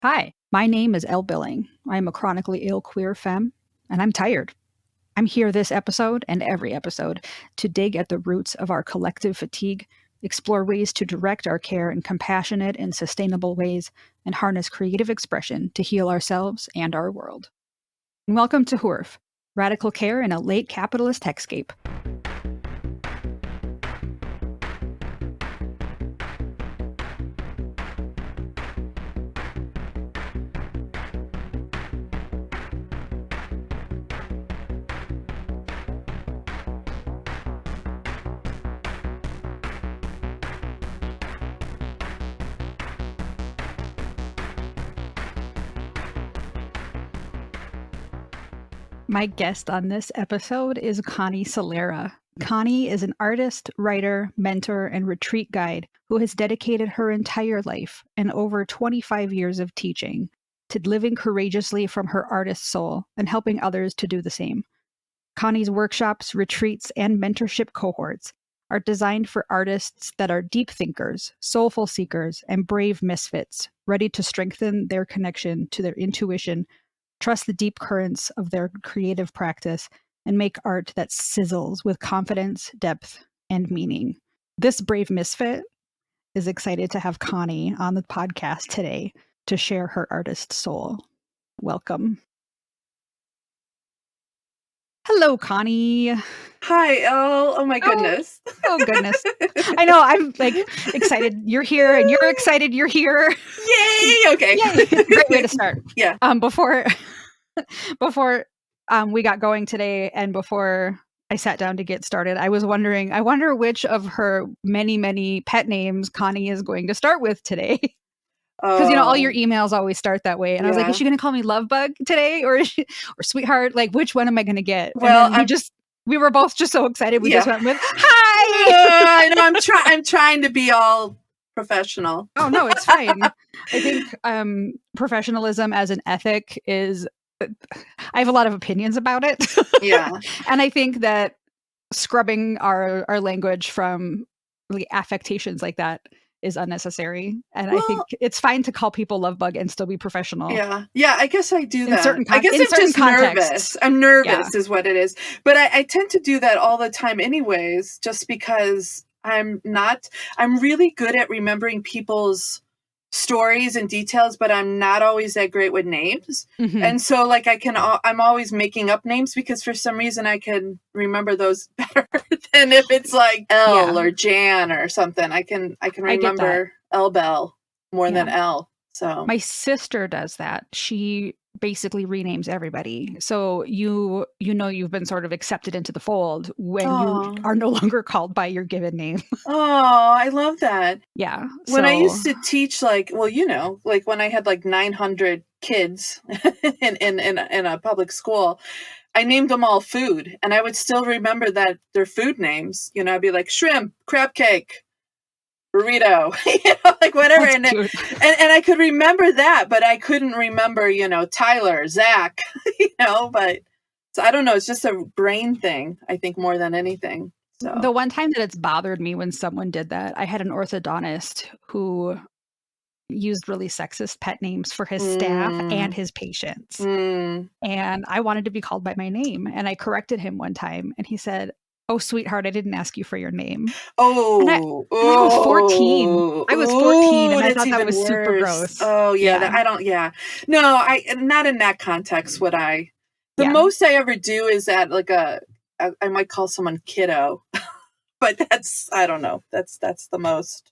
Hi, my name is Elle Billing. I am a chronically ill queer femme, and I'm tired. I'm here this episode and every episode to dig at the roots of our collective fatigue, explore ways to direct our care in compassionate and sustainable ways, and harness creative expression to heal ourselves and our world. And welcome to HURF, Radical Care in a Late Capitalist Hexscape. My guest on this episode is Connie Solera. Connie is an artist, writer, mentor, and retreat guide who has dedicated her entire life and over 25 years of teaching to living courageously from her artist soul and helping others to do the same. Connie's workshops, retreats, and mentorship cohorts are designed for artists that are deep thinkers, soulful seekers, and brave misfits, ready to strengthen their connection to their intuition, trust the deep currents of their creative practice, and make art that sizzles with confidence, depth, and meaning. This brave misfit is excited to have Connie on the podcast today to share her artist soul. Welcome. Hello, Connie. Hi, Elle. Oh my goodness. Oh goodness. I know, I'm like excited you're here and you're excited you're here. Yay! Okay. Yay. Great way to start. Yeah. Before we got going today and before I sat down to get started, I was wondering, I wonder which of her many, many pet names Connie is going to start with today. Because, all your emails always start that way. And I was like, is she going to call me Lovebug today or Sweetheart? Like, which one am I going to get? Well, and then we were both just so excited. We just went with, hi! I know, I'm trying to be all professional. Oh, no, it's fine. I think professionalism as an ethic is, I have a lot of opinions about it. Yeah. And I think that scrubbing our language from like affectations like that is unnecessary. And I think it's fine to call people Lovebug and still be professional. Yeah, I guess I do that. I guess I'm just nervous. I'm nervous is what it is. But I tend to do that all the time anyways, just because I'm really good at remembering people's stories and details, but I'm not always that great with names. Mm-hmm. And so like I'm always making up names because for some reason I can remember those better than if it's like Elle or Jan or something. I can remember Elle Bell more than Elle. So my sister does that. She basically renames everybody. So you've been sort of accepted into the fold when you are no longer called by your given name. Oh, I love that. Yeah. When I used to teach, like when I had like 900 kids in a public school, I named them all food, and I would still remember that their food names. I'd be like shrimp, crab cake, burrito, like whatever. And I could remember that, but I couldn't remember, Tyler, Zach, but so I don't know. It's just a brain thing, I think, more than anything. So. The one time that it's bothered me when someone did that, I had an orthodontist who used really sexist pet names for his staff and his patients. And I wanted to be called by my name. And I corrected him one time and he said, "Oh, sweetheart, I didn't ask you for your name." And I was 14. And I thought that was worse. Super gross. Oh, yeah. No, not in that context would I. The most I ever do is at like I might call someone kiddo, but I don't know. That's the most.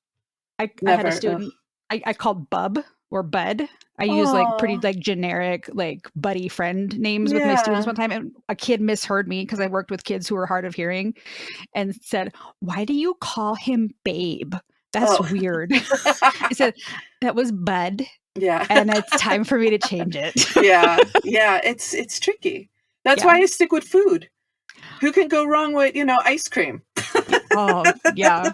I had a student I called Bub or Bud. I use like pretty like generic like buddy friend names with my students one time, and a kid misheard me because I worked with kids who were hard of hearing and said, "Why do you call him Babe? That's weird." I said, "That was Bud." Yeah. And it's time for me to change it. Yeah. It's tricky. That's why I stick with food. Who can go wrong with, ice cream? Oh, yeah.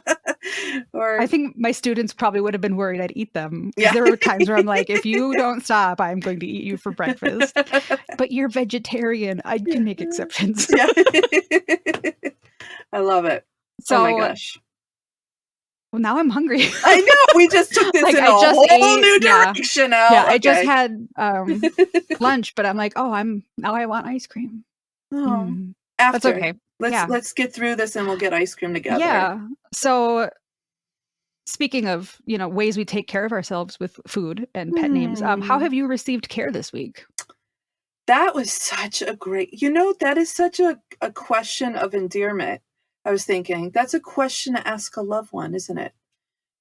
Or I think my students probably would have been worried I'd eat them. Yeah. There were times where I'm like, if you don't stop, I'm going to eat you for breakfast. But you're vegetarian. I can make exceptions. Yeah. I love it. So, oh my gosh. Well, now I'm hungry. I know. We just took this Like, in I a just whole ate. new Yeah. direction Yeah. now. I just Okay. had lunch, but I'm like, oh, now I want ice cream. Oh, That's after. okay. Let's Yeah. let's get through this and we'll get ice cream together. Yeah. So speaking of, ways we take care of ourselves with food and pet names, how have you received care this week? That was such a great, that is such a question of endearment. I was thinking that's a question to ask a loved one, isn't it?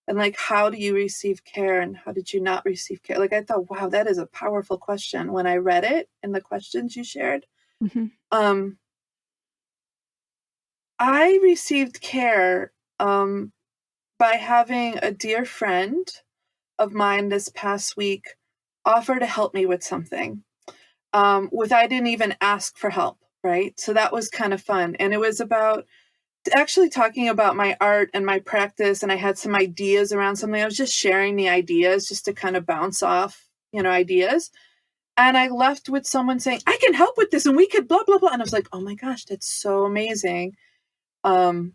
And like, how do you receive care and how did you not receive care? Like, I thought, wow, that is a powerful question when I read it and the questions you shared. Mm-hmm. I received care by having a dear friend of mine this past week offer to help me with something. I didn't even ask for help, right? So that was kind of fun. And it was about actually talking about my art and my practice. And I had some ideas around something. I was just sharing the ideas just to kind of bounce off, ideas. And I left with someone saying, I can help with this and we could blah, blah, blah. And I was like, oh my gosh, that's so amazing. And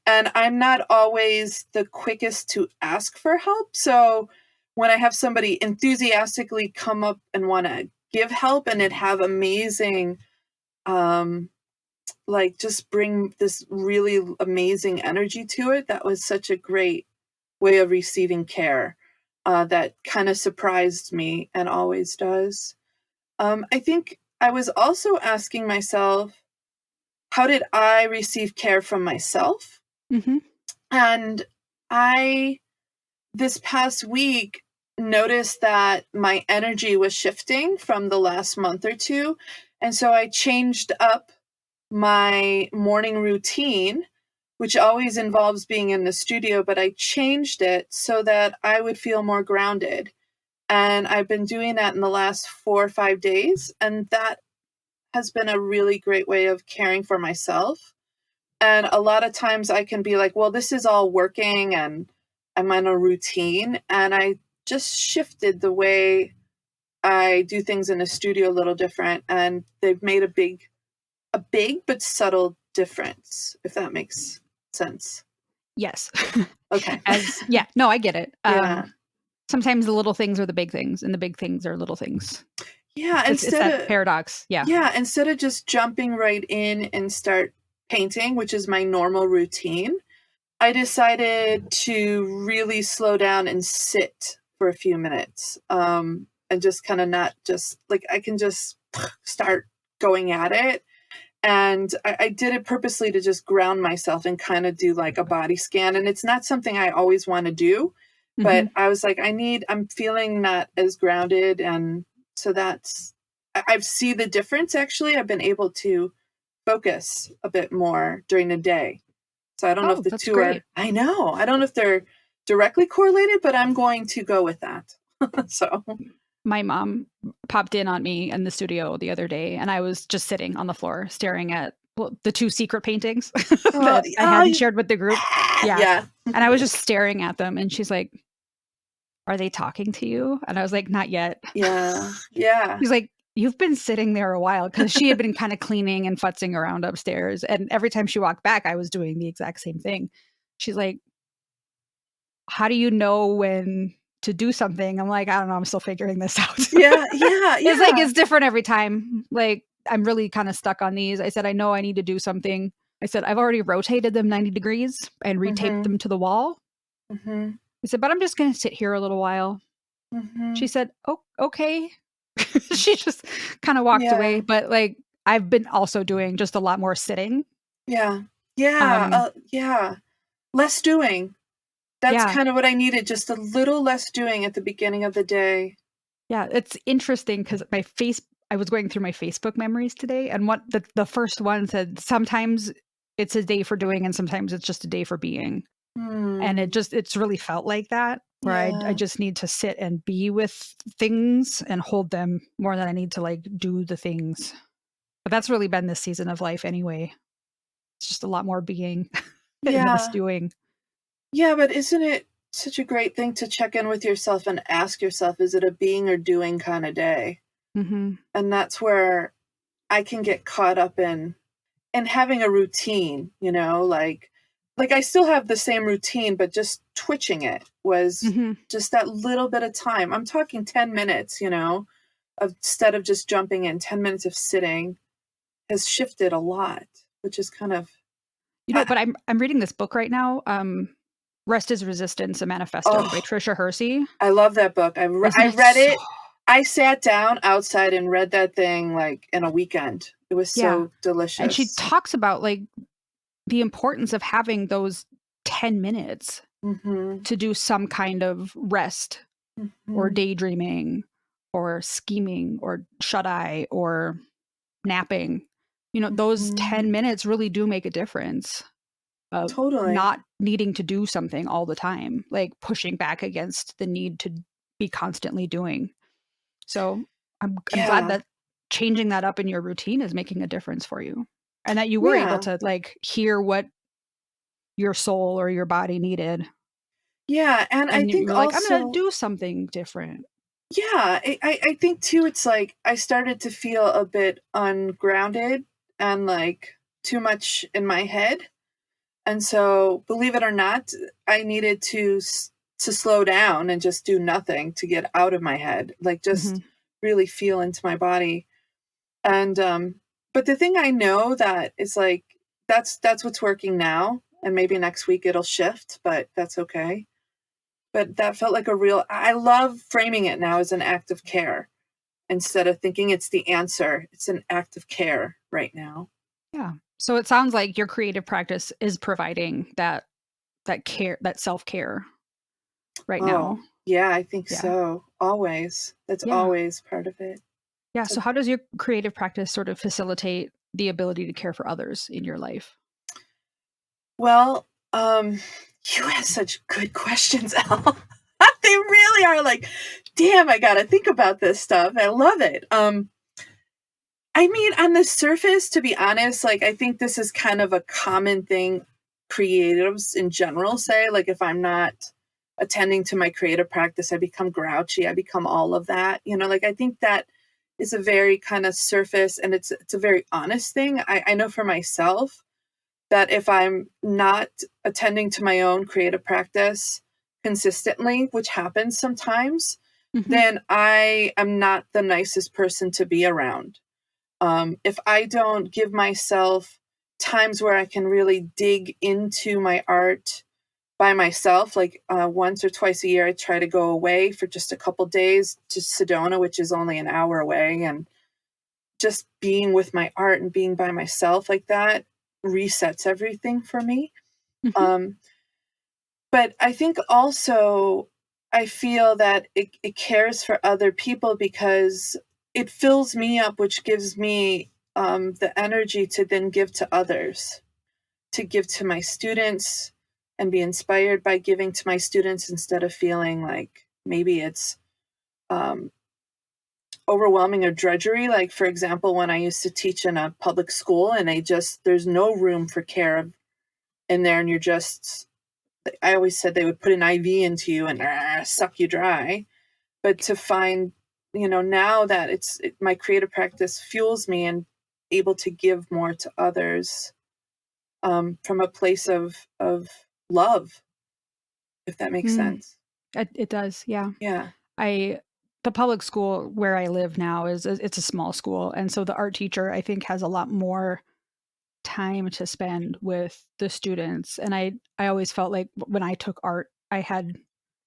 I'm not always the quickest to ask for help. So when I have somebody enthusiastically come up and want to give help and it have amazing, just bring this really amazing energy to it, that was such a great way of receiving care that kind of surprised me and always does. I think I was also asking myself, how did I receive care from myself? Mm-hmm. And this past week, noticed that my energy was shifting from the last month or two. And so I changed up my morning routine, which always involves being in the studio, but I changed it so that I would feel more grounded. And I've been doing that in the last 4 or 5 days. And that has been a really great way of caring for myself. And a lot of times I can be like, well, this is all working and I'm on a routine. And I just shifted the way I do things in a studio a little different. And they've made a big but subtle difference, if that makes sense. Yes. Okay. No, I get it. Yeah. Sometimes the little things are the big things and the big things are little things. Yeah. It's that paradox. Yeah. Yeah. Instead of just jumping right in and start painting, which is my normal routine, I decided to really slow down and sit for a few minutes, and just kind of not just like I can just start going at it. And I did it purposely to just ground myself and kind of do like a body scan. And it's not something I always want to do, but I was like, I'm feeling not as grounded. And so I see the difference. Actually, I've been able to focus a bit more during the day. So I don't know if the that's two great. I know. I don't know if they're directly correlated, but I'm going to go with that. So My mom popped in on me in the studio the other day, and I was just sitting on the floor staring at the 2 secret paintings that I hadn't shared with the group. Yeah. And I was just staring at them, and she's like, are they talking to you? And I was like, not yet. Yeah. She's like, you've been sitting there a while, because she had been kind of cleaning and futzing around upstairs. And every time she walked back, I was doing the exact same thing. She's like, how do you know when to do something? I'm like, I don't know. I'm still figuring this out. Yeah. It's like, it's different every time. Like, I'm really kind of stuck on these. I said, I know I need to do something. I said, I've already rotated them 90 degrees and retaped them to the wall. I said, but I'm just going to sit here a little while. She said, oh, okay. She just kind of walked away. But like, I've been also doing just a lot more sitting. Yeah. Less doing. That's kind of what I needed. Just a little less doing at the beginning of the day. Yeah. It's interesting because I was going through my Facebook memories today, and what the first one said, sometimes it's a day for doing and sometimes it's just a day for being. And it's really felt like that, where I just need to sit and be with things and hold them more than I need to like do the things. But that's really been this season of life anyway. It's just a lot more being and less doing. Yeah, but isn't it such a great thing to check in with yourself and ask yourself, is it a being or doing kind of day? And that's where I can get caught up in having a routine, like like I still have the same routine, but just twitching it was Mm-hmm. just that little bit of time. I'm talking 10 minutes, instead of just jumping in, 10 minutes of sitting has shifted a lot, which is kind of, But I'm reading this book right now, Rest is Resistance, a Manifesto by oh, Tricia Hersey. I love that book. Isn't I it read so it. I sat down outside and read that thing like in a weekend. It was yeah. so And she delicious. talks about like the importance of having those 10 minutes Mm-hmm. to do some kind of rest or Mm-hmm. daydreaming or scheming or shut eye or napping. Those Mm-hmm. 10 minutes really do make a difference of Totally. not needing to do something all the time, like pushing back against the need to be constantly doing. So I'm glad Yeah. that changing that up in your routine is making a difference for you. And that you were able Yeah. to like hear what your soul or your body needed. Yeah. And I And you think were like, I'm gonna also, do something different. yeah, I think too, it's like I started to feel a bit ungrounded and like too much in my head. And so, believe it or not, I needed to slow down and just do nothing to get out of my head, like Hmm. just really feel into my body. And but the thing I know that is like that's what's working now, and maybe next week it'll shift, but that's okay. But that felt like a real I love framing it now as an act of care instead of thinking it's the answer. It's an act of care right now. Yeah. So it sounds like your creative practice is providing that care, that self-care right Oh, now. yeah, I think Yeah. so. Always. That's Yeah. always part of it. Yeah. So, So how does your creative practice sort of facilitate the ability to care for others in your life? well, you ask such good questions, Elle. They really are like, damn, I gotta think about this stuff. I love it. I mean, on the surface, to be honest, like I think this is kind of a common thing creatives in general say. Like if I'm not attending to my creative practice, I become grouchy. I become all of that. Like I think that is a very kind of surface and it's a very honest thing. I know for myself that if I'm not attending to my own creative practice consistently, which happens sometimes, Hmm. then I am not the nicest person to be around. If I don't give myself times where I can really dig into my art by myself, like once or twice a year, I try to go away for just a couple days to Sedona, which is only an hour away, and just being with my art and being by myself like that resets everything for me. Hmm. Um, but I think also I feel that it cares for other people because it fills me up, which gives me the energy to then give to others, to give to my students and be inspired by giving to my students instead of feeling like maybe it's um, overwhelming or drudgery. Like, for example, when I used to teach in a public school and there's no room for care in there and you're just I always said they would put an IV into you and suck you dry. But to find, now that my creative practice fuels me and able to give more to others from a place of love, if that makes Mm, sense. it does. Yeah. Yeah. I the public school where I live now it's a small school, and so the art teacher I think has a lot more time to spend with the students. And I always felt like when I took art, I had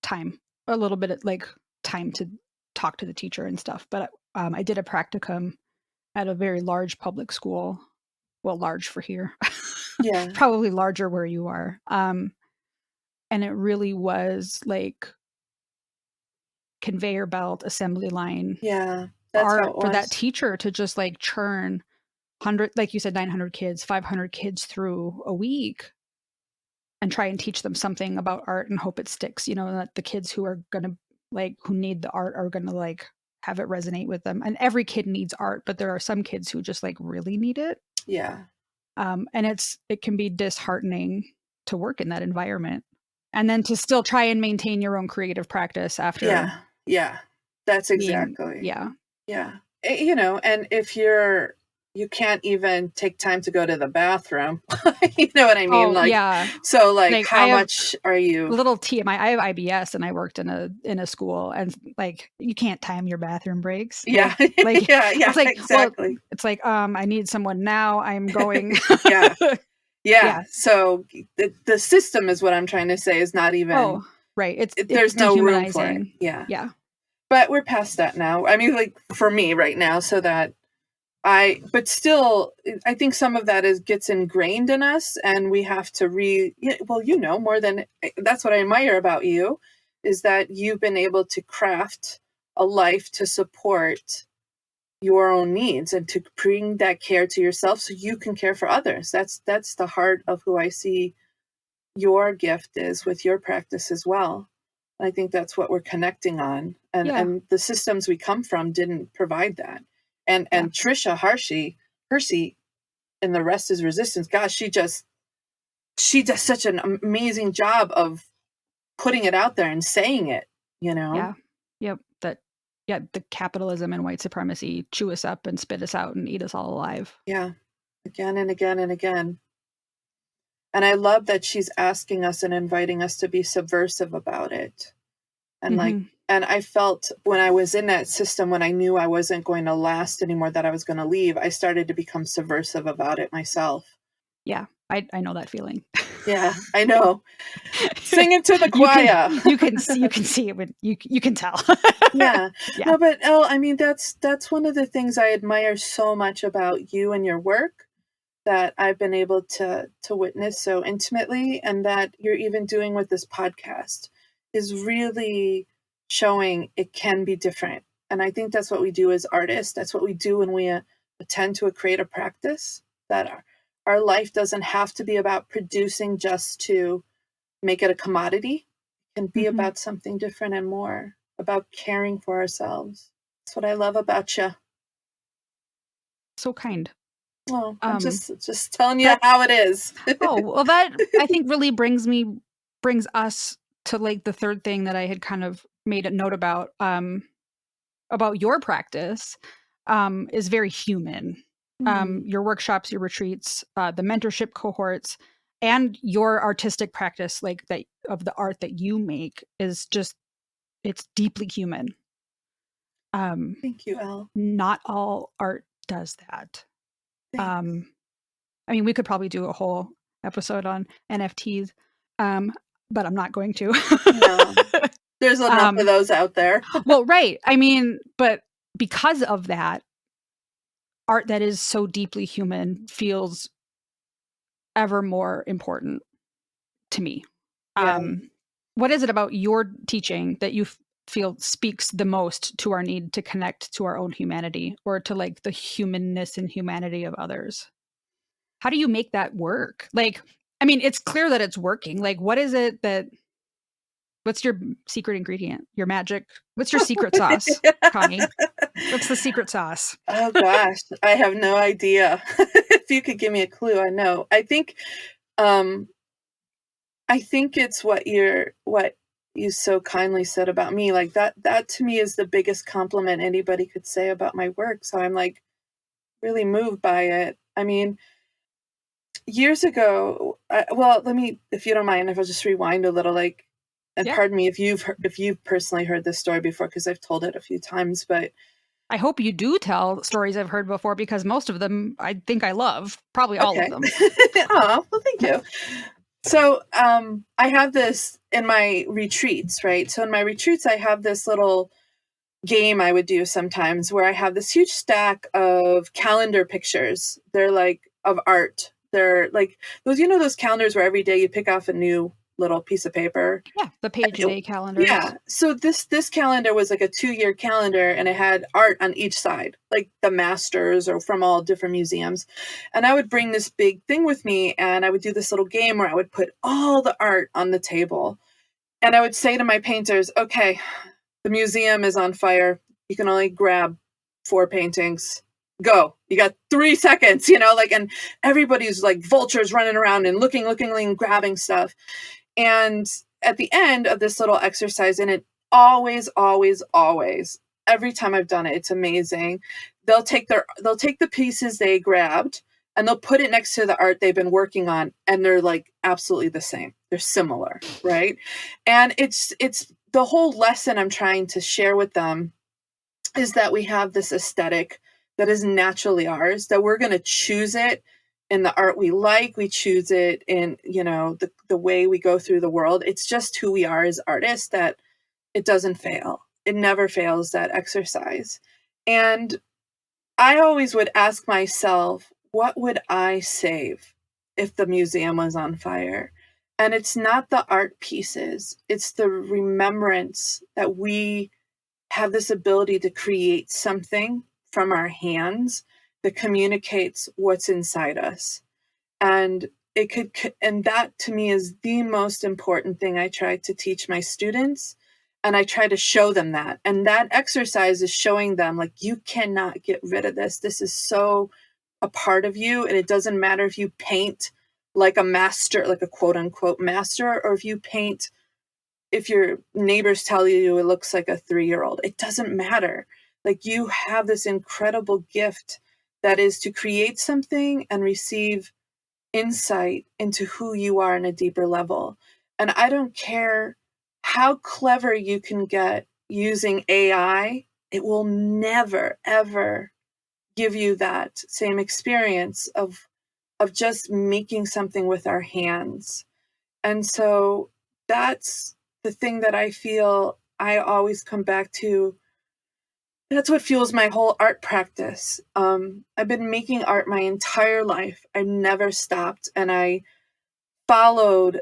time, a little bit of like time to talk to the teacher and stuff. But I did a practicum at a very large public school. Well, large for here, Yeah. probably larger where you are. And it really was like conveyor belt, assembly line Yeah. That's how art it for that was. teacher to just like churn 100, like you said, 900 kids, 500 kids through a week and try and teach them something about art and hope it sticks, that the kids who are going to like, who need the art are going to like have it resonate with them. And every kid needs art, but there are some kids who just like really need it. Yeah. And it can be disheartening to work in that environment and then to still try and maintain your own creative practice after Yeah. Yeah. That's being, exactly. yeah. Yeah. And if you're you can't even take time to go to the bathroom. You know what I mean? Oh, Like, yeah. so like, Like, I how have much are you? little TMI. I have IBS, and I worked in a school, and like, you can't time your bathroom breaks. Yeah. Like Yeah. Yeah. it's like, well, Exactly. it's like, I need someone now. I'm going. Yeah. Yeah. Yeah. So the system is what I'm trying to say is not even, Oh, right. It's there's no room for it. dehumanizing. Yeah. Yeah. But we're past that now. I mean, like for me right now, so that but still, I think some of that gets ingrained in us, and we have to well, more than that's what I admire about you, is that you've been able to craft a life to support your own needs and to bring that care to yourself so you can care for others. That's the heart of who I see your gift is with your practice as well. I think that's what we're connecting on. Yeah. And the systems we come from didn't provide that. Yeah. And Trisha Hershey in The Rest is Resistance, gosh, she does such an amazing job of putting it out there and saying it, Yeah. Yep. The capitalism and white supremacy chew us up and spit us out and eat us all alive. Yeah. Again and again and again. And I love that she's asking us and inviting us to be subversive about it. And like, and I felt when I was in that system, when I knew I wasn't going to last anymore, that I was going to leave, I started to become subversive about it myself. Yeah, I know that feeling. Yeah, I know. Sing it to the choir. You can see it, but you can tell. Yeah. Yeah. No, but Elle, I mean, that's one of the things I admire so much about you and your work, that I've been able to witness so intimately, and that you're even doing with this podcast is really showing it can be different. And I think that's what we do as artists. That's what we do when we attend to a creative practice, that our life doesn't have to be about producing just to make it a commodity. It can be about something different and more about caring for ourselves. That's what I love about you. So kind. Oh, I'm just telling you how it is. Oh, well, that I think really brings us to like the third thing that I had kind of made a note about your practice, is very human. Your workshops, your retreats, the mentorship cohorts, and your artistic practice, like that of the art that you make, is just, it's deeply human. Thank you, Elle. Not all art does that. Thanks. I mean, we could probably do a whole episode on NFTs, but I'm not going to. No, there's enough of those out there. Well, right. I mean, but because of that, art that is so deeply human feels ever more important to me. Yeah. What is it about your teaching that you feel speaks the most to our need to connect to our own humanity, or to like the humanness and humanity of others? How do you make that work? Like, I mean, it's clear that it's working. Like, what's your secret ingredient? Your magic? What's your secret sauce, Connie? What's the secret sauce? Oh gosh, I have no idea. If you could give me a clue, I know. I think it's what you so kindly said about me. Like that to me is the biggest compliment anybody could say about my work. So I'm like really moved by it. I mean, years ago, let me, if you don't mind, if I'll just rewind a little, like, and pardon me if you've personally heard this story before, because I've told it a few times, but I hope you do tell stories I've heard before, because most of them I think I love, probably all of them. Oh, well, thank you. So I have this in my retreats, right? So in my retreats, I have this little game I would do sometimes where I have this huge stack of calendar pictures. They're like of art. They're like those calendars where every day you pick off a new little piece of paper. Yeah, the page a day calendars. Yeah. So this calendar was like a 2-year calendar, and it had art on each side, like the masters or from all different museums. And I would bring this big thing with me, and I would do this little game where I would put all the art on the table. And I would say to my painters, okay, the museum is on fire. You can only grab 4 paintings. Go. You got 3 seconds, and everybody's like vultures running around and looking, grabbing stuff. And at the end of this little exercise, and it always, always, always, every time I've done it, it's amazing. They'll take the pieces they grabbed and they'll put it next to the art they've been working on, and they're like absolutely the same. They're similar, right? And it's the whole lesson I'm trying to share with them is that we have this aesthetic that is naturally ours, that we're going to choose it in the art we like. We choose it in, the way we go through the world. It's just who we are as artists, that it doesn't fail. It never fails, that exercise. And I always would ask myself, what would I save if the museum was on fire? And it's not the art pieces, it's the remembrance that we have this ability to create something from our hands that communicates what's inside us. And and that to me is the most important thing I try to teach my students. And I try to show them that. And that exercise is showing them, like, you cannot get rid of this. This is so a part of you. And it doesn't matter if you paint like a master, like a quote unquote master, or if your neighbors tell you it looks like a 3-year-old. It doesn't matter. Like, you have this incredible gift that is to create something and receive insight into who you are on a deeper level. And I don't care how clever you can get using AI, it will never, ever give you that same experience of just making something with our hands. And so that's the thing that I feel I always come back to. That's what fuels my whole art practice. I've been making art my entire life. I never stopped, and I followed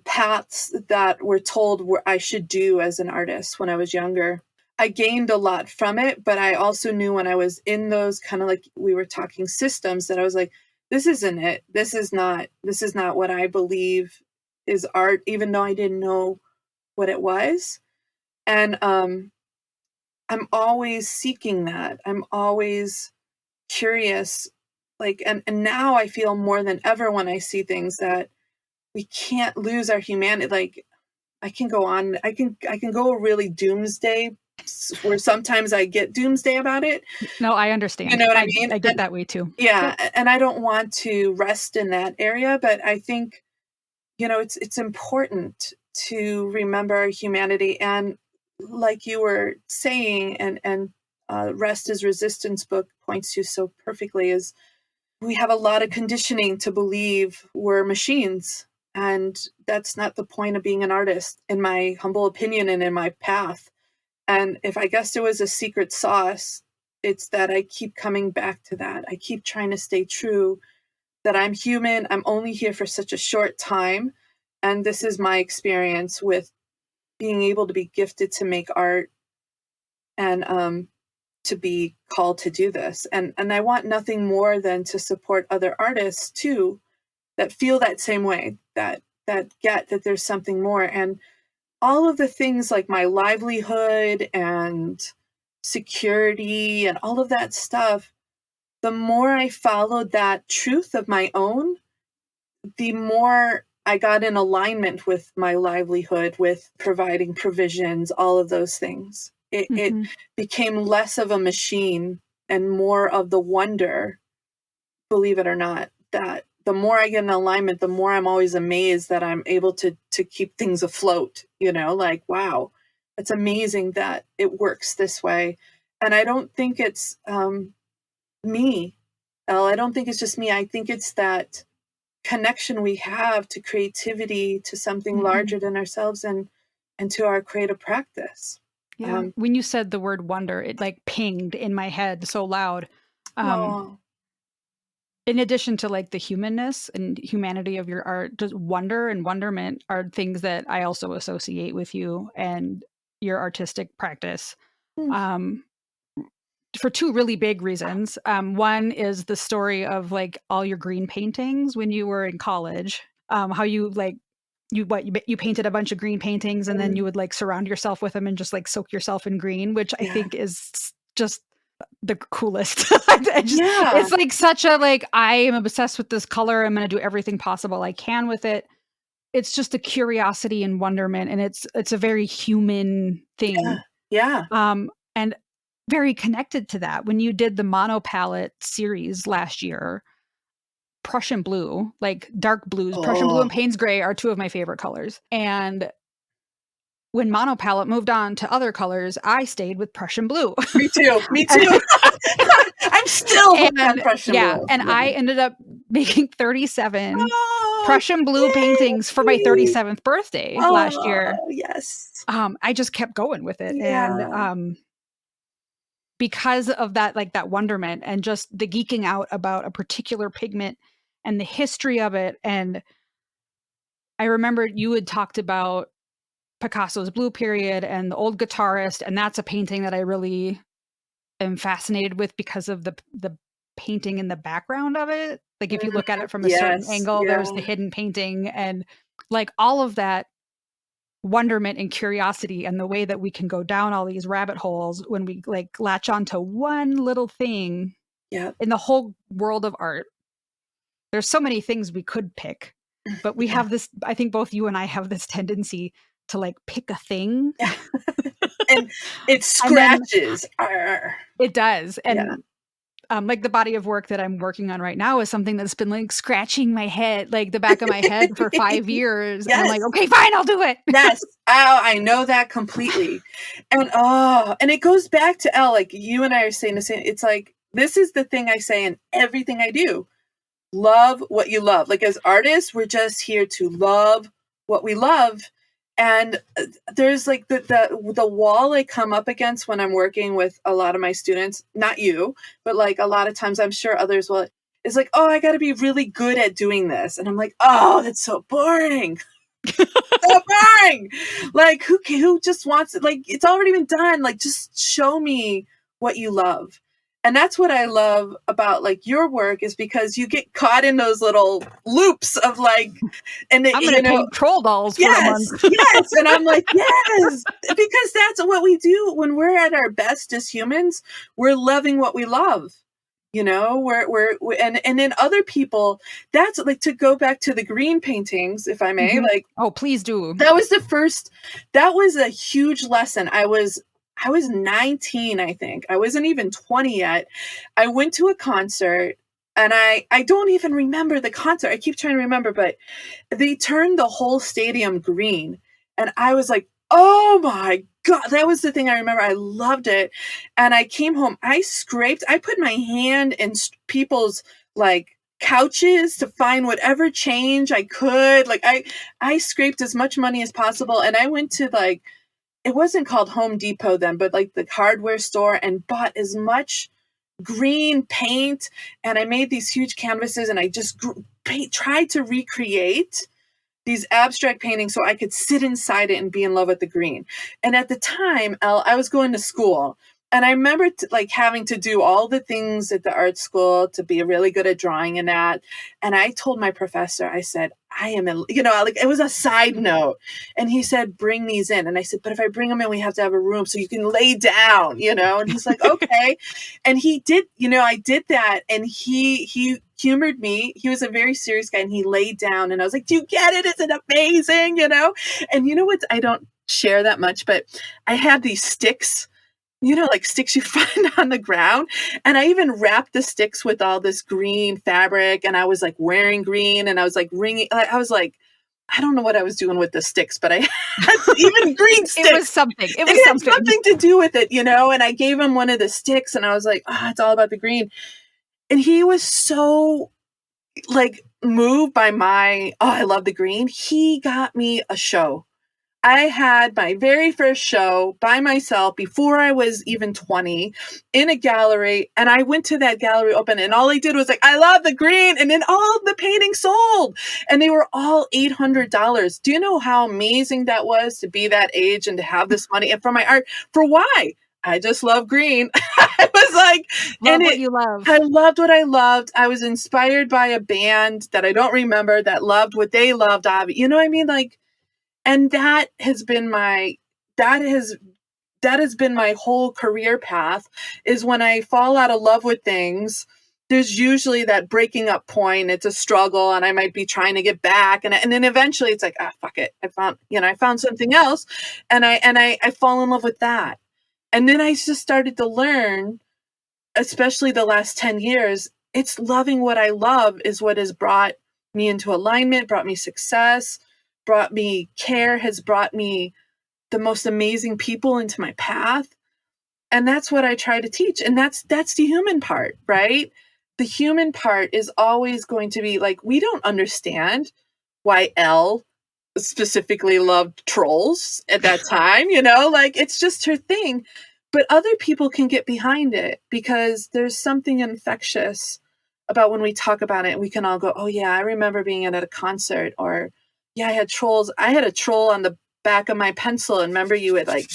paths that were told what I should do as an artist when I was younger. I gained a lot from it, but I also knew when I was in those kind of, like we were talking, systems, that I was like, this isn't it. This is not what I believe is art, even though I didn't know what it was. And I'm always seeking that. I'm always curious. Like, and now I feel more than ever when I see things that we can't lose our humanity. Like, I can go on, I can go really doomsday, where sometimes I get doomsday about it. No, I understand. You know what I mean? I get that way too. Yeah. Yep. And I don't want to rest in that area, but I think, it's important to remember our humanity. And like you were saying, and Rest is Resistance book points to so perfectly, is we have a lot of conditioning to believe we're machines. And that's not the point of being an artist, in my humble opinion and in my path. And if I guess there was a secret sauce, it's that I keep coming back to that. I keep trying to stay true, that I'm human. I'm only here for such a short time. And this is my experience with being able to be gifted to make art, and to be called to do this. And I want nothing more than to support other artists too, that feel that same way, that get that there's something more. And all of the things like my livelihood and security and all of that stuff, the more I followed that truth of my own, the more I got in alignment with my livelihood, with providing provisions, all of those things. It became less of a machine and more of the wonder, believe it or not, that the more I get in alignment, the more I'm always amazed that I'm able to keep things afloat, like, wow, it's amazing that it works this way. And I don't think it's me, Elle. I don't think it's just me. I think it's that connection we have to creativity, to something larger than ourselves, and to our creative practice. Yeah. When you said the word wonder, it like pinged in my head so loud. Oh, In addition to like the humanness and humanity of your art, just wonder and wonderment are things that I also associate with you and your artistic practice. For two really big reasons. One is the story of like all your green paintings when you were in college. How you like you painted a bunch of green paintings and then you would like surround yourself with them and just like soak yourself in green, which I think is just the coolest. It's like such a like, I am obsessed with this color. I'm going to do everything possible I can with it. It's just a curiosity and wonderment, and it's a very human thing. Yeah. And very connected to that. When you did the monopalette series last year, Prussian blue, like dark blues, Prussian blue and Payne's gray are two of my favorite colors. And when monopalette moved on to other colors, I stayed with Prussian blue. Me too. Me too. I'm still hooked on Prussian blue. And I ended up making 37 Prussian blue paintings for my 37th birthday last year. Yes. I just kept going with it. Yeah. And because of that, like that wonderment and just the geeking out about a particular pigment and the history of it. And I remember you had talked about Picasso's Blue Period and the Old Guitarist, and that's a painting that I really am fascinated with because of the painting in the background of it. Like if you look at it from a certain angle, there's the hidden painting, and like all of that wonderment and curiosity and the way that we can go down all these rabbit holes when we like latch onto one little thing in the whole world of art. There's so many things we could pick, but we have this, I think both you and I have this tendency to like pick a thing. And it scratches. It does. And like the body of work that I'm working on right now is something that's been like scratching my head, like the back of my head for 5 years. And I'm like, okay, fine, I'll do it. Yes. Oh, I know that completely. And and it goes back to Elle, like you and I are saying the same. It's like, this is the thing I say in everything I do. Love what you love. Like as artists, we're just here to love what we love. And there's like the wall I come up against when I'm working with a lot of my students, not you, but like a lot of times I'm sure others will, is like, oh, I got to be really good at doing this. And I'm like, oh, that's so boring. So boring. Like who just wants it? Like it's already been done. Like just show me what you love. And that's what I love about like your work is because you get caught in those little loops of like, and I'm going to paint troll dolls for a month. Yes. And I'm like, yes, because that's what we do when we're at our best as humans. We're loving what we love. You know, we're and then other people, that's like, to go back to the green paintings, if I may, like, oh, please do. That was a huge lesson. I was 19, I think. I wasn't even 20 yet. I went to a concert and I don't even remember the concert. I keep trying to remember, but they turned the whole stadium green. And I was like, oh my God, that was the thing I remember. I loved it. And I came home, I put my hand in people's like couches to find whatever change I could. Like I scraped as much money as possible. And I went to like, it wasn't called Home Depot then, but like the hardware store, and bought as much green paint. And I made these huge canvases and I just tried to recreate these abstract paintings so I could sit inside it and be in love with the green. And at the time, I was going to school. And I remember like having to do all the things at the art school to be really good at drawing and that. And I told my professor, I said, I am, like it was a side note. And he said, bring these in. And I said, but if I bring them in, we have to have a room so you can lay down, And he's like, okay. And he did, I did that. And he humored me. He was a very serious guy and he laid down and I was like, do you get it? Isn't it amazing? And you know what? I don't share that much, but I had these sticks, like sticks you find on the ground. And I even wrapped the sticks with all this green fabric. And I was like wearing green and I was like ringing. I was like, I don't know what I was doing with the sticks, but I had even green sticks. It was something. It had something to do with it, And I gave him one of the sticks and I was like, oh, it's all about the green. And he was so like moved by I love the green. He got me a show. I had my very first show by myself before I was even 20 in a gallery. And I went to that gallery open and all I did was like, I love the green. And then all the paintings sold and they were all $800. Do you know how amazing that was to be that age and to have this money and for my art? For why? I just love green. I was like, what you love. I loved what I loved. I was inspired by a band that I don't remember that loved what they loved. You know what I mean? Like, and that has been my whole career path, is when I fall out of love with things, there's usually that breaking up point. It's a struggle and I might be trying to get back. And then eventually it's like, fuck it. I found something else. And I fall in love with that. And then I just started to learn, especially the last 10 years, it's loving what I love is what has brought me into alignment, brought me success, brought me care, has brought me the most amazing people into my path. And that's what I try to teach. And that's the human part, right? The human part is always going to be like, we don't understand why Elle specifically loved trolls at that time, like it's just her thing. But other people can get behind it because there's something infectious about when we talk about it. We can all go, oh yeah, I remember being at a concert, or yeah, I had trolls. I had a troll on the back of my pencil, and remember you would like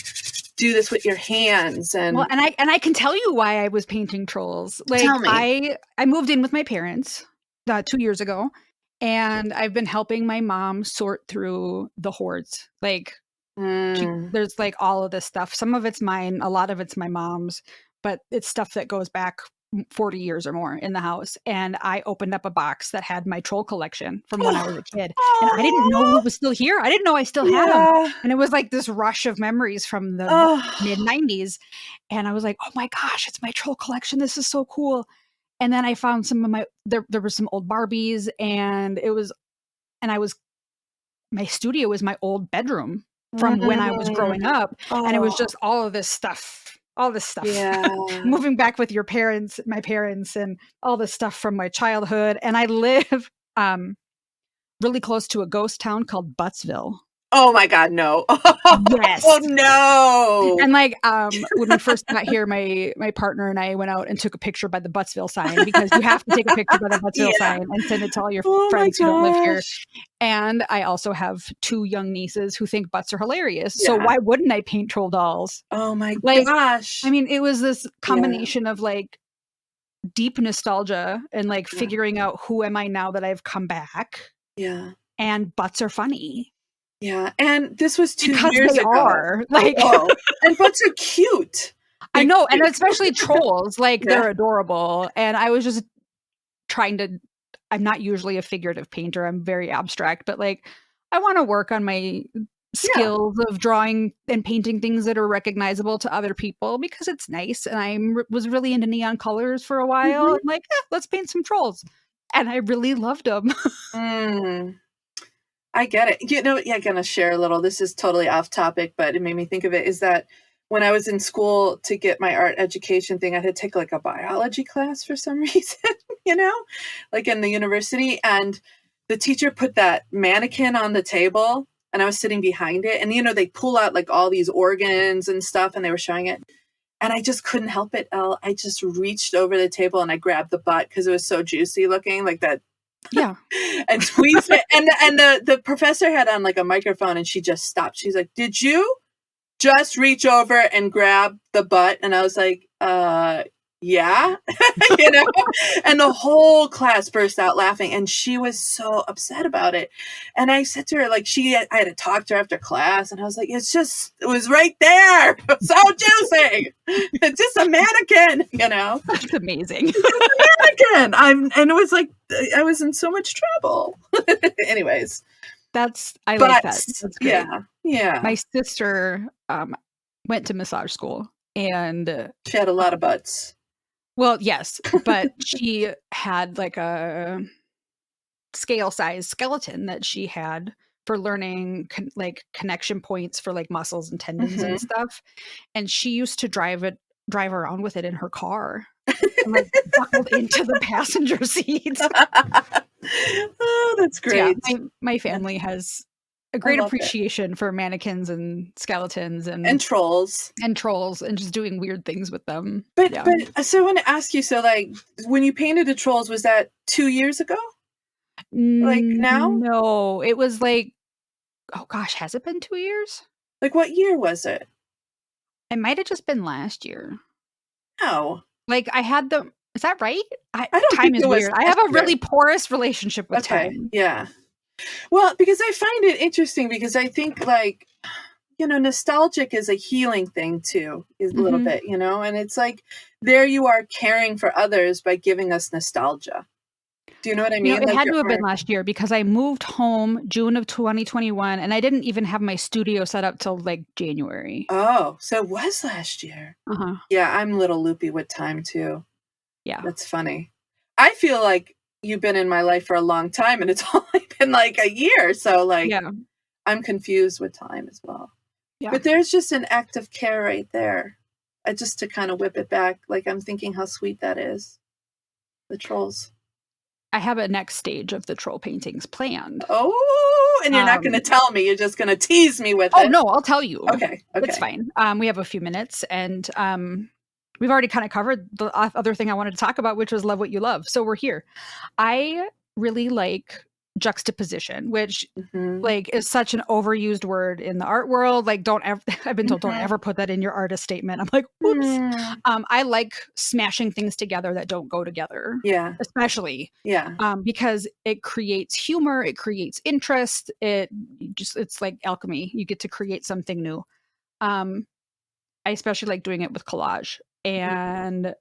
do this with your hands. And well, and I can tell you why I was painting trolls. Like, tell me. I moved in with my parents 2 years ago, and I've been helping my mom sort through the hoards. Like, there's like all of this stuff. Some of it's mine, a lot of it's my mom's, but it's stuff that goes back 40 years or more in the house. And I opened up a box that had my troll collection from when I was a kid. And I didn't know it was still here. I didn't know I still had them. And it was like this rush of memories from the mid 90s. And I was like, oh my gosh, it's my troll collection. This is so cool. And then I found some of there were some old Barbies, and my studio was my old bedroom from when I was growing up. And it was just all this stuff. Yeah. Moving back with my parents, and all this stuff from my childhood. And I live really close to a ghost town called Buttsville. Oh my God, no. Yes. Oh no. And like when we first got here, my partner and I went out and took a picture by the Buttsville sign, because you have to take a picture by the Buttsville sign and send it to all your friends who don't live here. And I also have 2 young nieces who think butts are hilarious. So why wouldn't I paint troll dolls? Oh my gosh. I mean, it was this combination of like deep nostalgia and like figuring out who am I now that I've come back. Yeah. And butts are funny. Yeah, and this was 2 because years they ago. Are like, and butts are cute. I know, and especially trolls, like they're adorable. And I was just trying to. I'm not usually a figurative painter. I'm very abstract, but like I want to work on my skills of drawing and painting things that are recognizable to other people, because it's nice. And I was really into neon colors for a while. I'm like, let's paint some trolls, and I really loved them. I get it. I'm going to share a little. This is totally off topic, but it made me think of it, is that when I was in school to get my art education thing, I had to take like a biology class for some reason, like in the university. And the teacher put that mannequin on the table, and I was sitting behind it. And, they pull out like all these organs and stuff, and they were showing it. And I just couldn't help it, Elle. I just reached over the table and I grabbed the butt because it was so juicy looking, like that. Yeah. And squeezed it. And the professor had on like a microphone, and she just stopped. She's like, did you just reach over and grab the butt? And I was like, yeah, and the whole class burst out laughing, and she was so upset about it. And I said to her, like, I had to talk to her after class, and I was like, it was right there. So juicy. It's just a mannequin, That's amazing. It's a mannequin. And it was like, I was in so much trouble. Anyways. I like that. That's great. Yeah. My sister went to massage school, and she had a lot of butts. Well, yes, but she had like a scale size skeleton that she had for learning like connection points for like muscles and tendons and stuff. And she used to drive around with it in her car, and like buckled into the passenger seat. Oh, that's great. Yeah, my family has a great appreciation for mannequins and skeletons and trolls and just doing weird things with them. But so I want to ask you, so like when you painted the trolls, was that 2 years ago? Like now? No, it was like, oh gosh, has it been 2 years? Like what year was it? It might have just been last year. Oh. Like I had them. Is that right? I don't time think is it was weird. I have a really porous relationship with time. Yeah. Well, because I find it interesting, because I think like, nostalgic is a healing thing too, is a little bit, and it's like, there you are caring for others by giving us nostalgia. Do you know what I mean? It Like had your to have been art. last year because I moved home June of 2021, and I didn't even have my studio set up till like January. Oh, so it was last year. Uh-huh. Yeah, I'm a little loopy with time too. Yeah. That's funny. I feel like you've been in my life for a long time and it's only been like a year. So like Yeah. I'm confused with time as well. Yeah. But there's just an act of care right there. Just to kind of whip it back, like I'm thinking how sweet that is. The trolls. I have a next stage of the troll paintings planned. Oh, and you're not going to Um, tell me. You're just going to tease me with oh it. no, I'll tell you. Okay. It's Okay. fine. We have a few minutes, and we've already kind of covered the other thing I wanted to talk about, which was love what you love. So we're here. I really like juxtaposition, which Mm-hmm. like is such an overused word in the art world. Like, don't ever, I've been told, don't Mm-hmm. ever put that in your artist statement. I'm like, oops. Mm. I like smashing things together that don't go together, Yeah. especially Yeah. because it creates humor, it creates interest. It's like alchemy. You get to create something new. Um, I especially like doing it with collage Mhm. and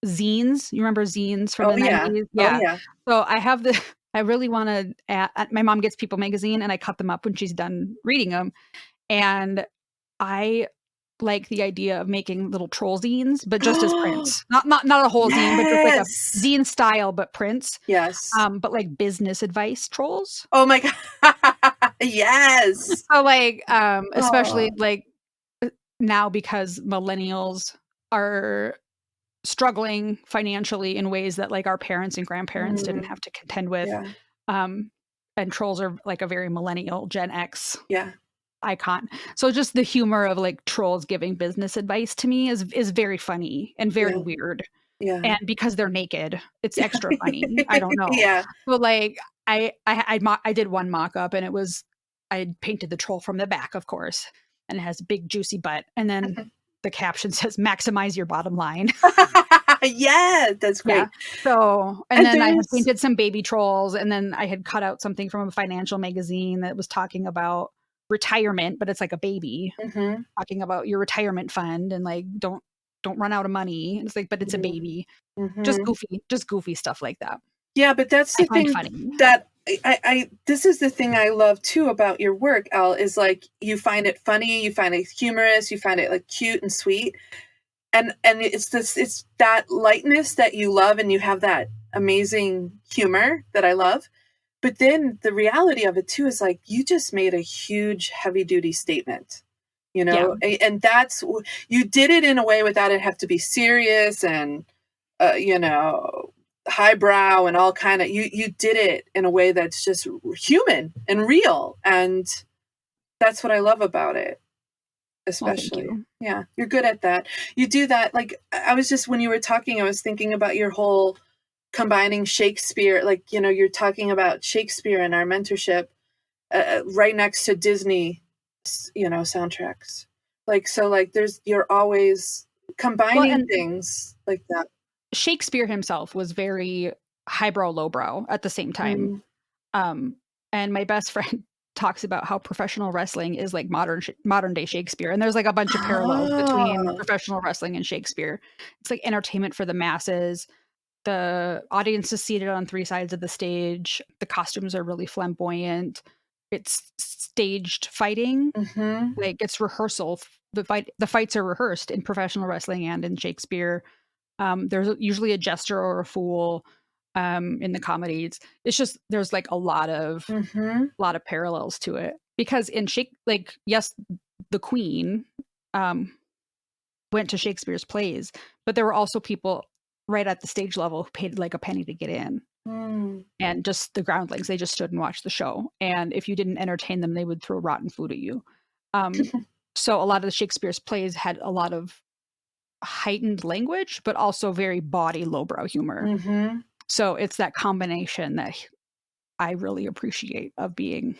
zines. You remember zines from Oh the yeah. 90s? Oh Yeah. yeah. So I have the I really want to my mom gets People magazine and I cut them up when she's done reading them, and I like the idea of making little troll zines, but just as prints. Not a whole zine, but just like a Yes. zine style but prints. Yes. But like business advice trolls. Oh my god. Yes. So like especially Oh. like now because millennials are struggling financially in ways that like our parents and grandparents didn't Mm. have to contend with. Yeah. Um, and trolls are like a very millennial Gen X Yeah. icon. So just the humor of like trolls giving business advice to me is very funny and very Yeah. weird. Yeah. And because they're naked, it's extra funny. I don't know. Yeah. But like I did one mock up and it was I painted the troll from the back, of course, and it has a big juicy butt. And then the caption says maximize your bottom line. Yeah, that's Yeah. great. So, and And then I had there's painted some baby trolls, and then I had cut out something from a financial magazine that was talking about retirement, but it's like a baby Mhm. talking about your retirement fund and like don't run out of money. And it's like, but it's a Mhm. baby. Mhm. Just goofy stuff like that. Yeah, but that's I the find thing funny. that I this is the thing I love too about your work, Elle, is like you find it funny, you find it humorous, you find it like cute and sweet. And it's that lightness that you love and you have that amazing humor that I love. But then the reality of it too is like you just made a huge heavy duty statement, Yeah. and you did it in a way without it have to be serious and you know, highbrow and all kind of you did it in a way that's just human and real, and that's what I love about it. Well, thank Especially. you. Yeah, you're good at that. You do that, like, I was just when you were talking, I was thinking about your whole combining Shakespeare, like, you're talking about Shakespeare in our mentorship, right next to Disney, soundtracks. Like, so, like, you're always Well, combining and things like that. Shakespeare himself was very highbrow, lowbrow at the same time. Mm. Um, and my best friend talks about how professional wrestling is like modern day Shakespeare, and there's like a bunch of parallels between Ah. professional wrestling and Shakespeare. It's like entertainment for the masses. The audience is seated on three sides of the stage. The costumes are really flamboyant. It's staged fighting, Mhm. like it's rehearsal. The fights are rehearsed in professional wrestling and in Shakespeare. There's usually a jester or a fool in the comedies. It's just there's like Mhm. a lot of parallels to it because like yes, the Queen um, went to Shakespeare's plays, but there were also people right at the stage level who paid like a penny to get in, Mm. and just the groundlings they just stood and watched the show. And if you didn't entertain them, they would throw rotten food at you. Um, so a lot of the Shakespeare's plays had a lot of heightened language, but also very bawdy, lowbrow humor. Mhm. So it's that combination that I really appreciate of being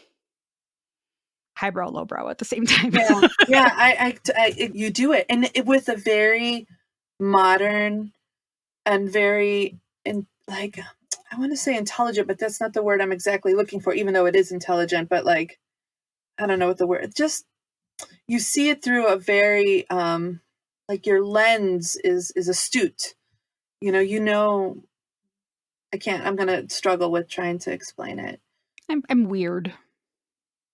highbrow, lowbrow at the same time. Yeah. Yeah, you do it, and with a very modern and very like, I want to say intelligent, but that's not the word I'm exactly looking for, even though it is intelligent, but like, I don't know what the word, just, you see it through a very, like your lens is astute, you know, I'm going to struggle with trying to explain it. I'm weird.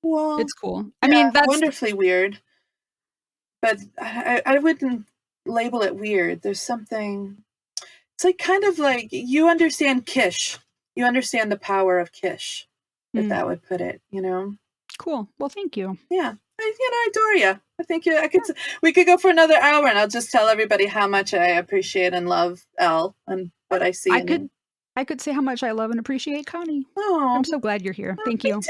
Well, It's cool. I yeah, mean, that's wonderfully weird. But I wouldn't label it weird. There's something, it's like kind of like you understand Kish. You understand the power of Kish, if that would put it, you know? Cool. Well, thank you. Yeah. I adore you. I think we could go for another hour and I'll just tell everybody how much I appreciate and love Elle and what I see in you. I could say how much I love and appreciate Connie. Oh, I'm so glad you're here. Thank you.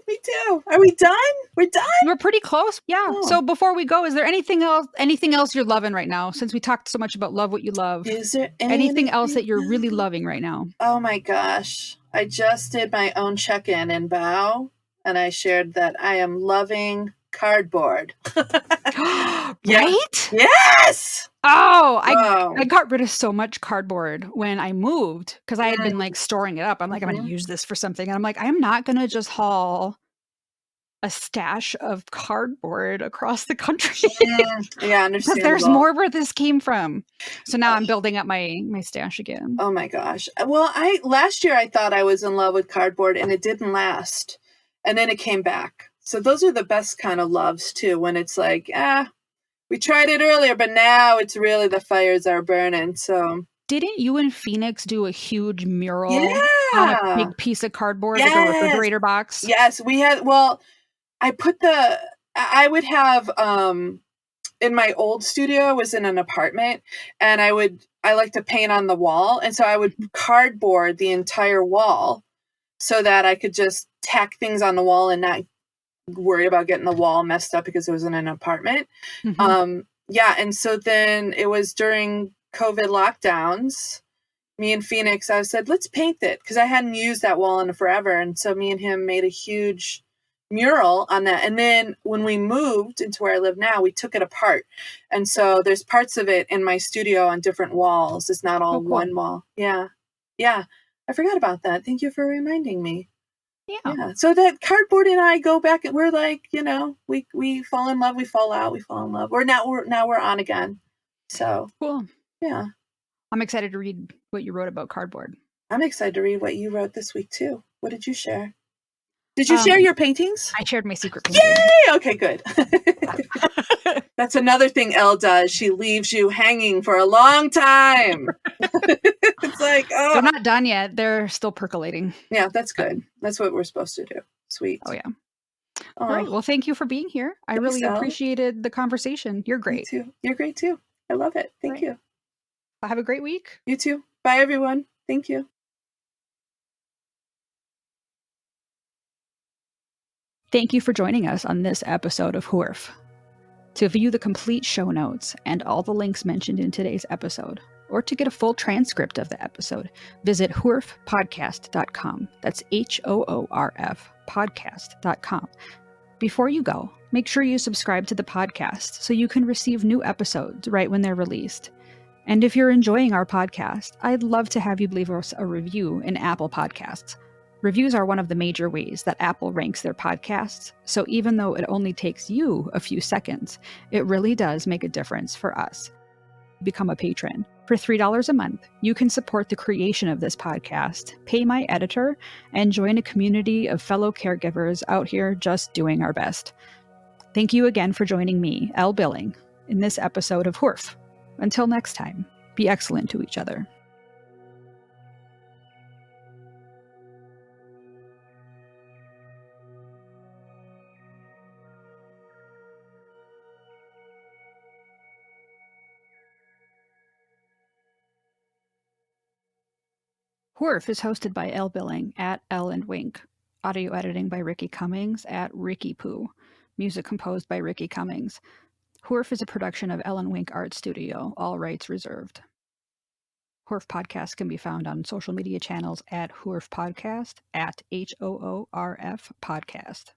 Me too. Are we done? We're done? We're pretty close. Yeah. Oh. So before we go, is there anything else you're loving right now? Since we talked so much about love what you love. Is there anything else that you're really loving right now? Oh my gosh. I just did my own check-in in Bow and I shared that I am loving cardboard. Right? Yes. I got rid of so much cardboard when I moved because I had been like storing it up. I'm like, I'm going to use this for something. And I'm like, I'm not going to just haul a stash of cardboard across the country. Yeah, understandable. Because there's more where this came from. So now I'm building up my stash again. Oh my gosh. Well, last year I thought I was in love with cardboard and it didn't last. And then it came back. So those are the best kind of loves too, when it's like, we tried it earlier, but now it's really the fires are burning. So didn't you and Phoenix do a huge mural on a big piece of cardboard, like a refrigerator box? Yes, we had. Well, I would have in my old studio, I was in an apartment, and I like to paint on the wall, and so I would cardboard the entire wall so that I could just tack things on the wall and not worry about getting the wall messed up because it was in an apartment. And so then it was during COVID lockdowns, me and Phoenix, I said, let's paint it, because I hadn't used that wall in forever. And so me and him made a huge mural on that. And then when we moved into where I live now, we took it apart. And so there's parts of it in my studio on different walls. It's not all one wall. Yeah. I forgot about that. Thank you for reminding me. Yeah. So that cardboard and I go back and we're like, we fall in love, we fall out, we fall in love. Now we're on again. So cool. Yeah. I'm excited to read what you wrote about cardboard. I'm excited to read what you wrote this week too. What did you share? Did you share your paintings? I shared my secret painting. Yay! Okay, good. That's another thing Elle does. She leaves you hanging for a long time. It's like, they're not done yet. They're still percolating. Yeah, that's good. That's what we're supposed to do. Sweet. Oh, yeah. All right. Well, thank you for being here. I really appreciated the conversation. You're great. Me too. You're great too. I love it. Thank you. Have a great week. You too. Bye, everyone. Thank you. Thank you for joining us on this episode of Hurf. To view the complete show notes and all the links mentioned in today's episode, or to get a full transcript of the episode, visit hoorfpodcast.com. That's HOORF podcast.com. Before you go, make sure you subscribe to the podcast so you can receive new episodes right when they're released. And if you're enjoying our podcast, I'd love to have you leave us a review in Apple Podcasts. Reviews are one of the major ways that Apple ranks their podcasts, so even though it only takes you a few seconds, it really does make a difference for us. Become a patron. For $3 a month, you can support the creation of this podcast, pay my editor, and join a community of fellow caregivers out here just doing our best. Thank you again for joining me, Elle Billing, in this episode of Hurf. Until next time, be excellent to each other. Hurf is hosted by Elle Billing at Elle and Wink. Audio editing by Ricky Cummings at Ricky Poo. Music composed by Ricky Cummings. Hurf is a production of Elle and Wink Art Studio, all rights reserved. Hurf Podcast can be found on social media channels at Hurf Podcast, at HOORF Podcast.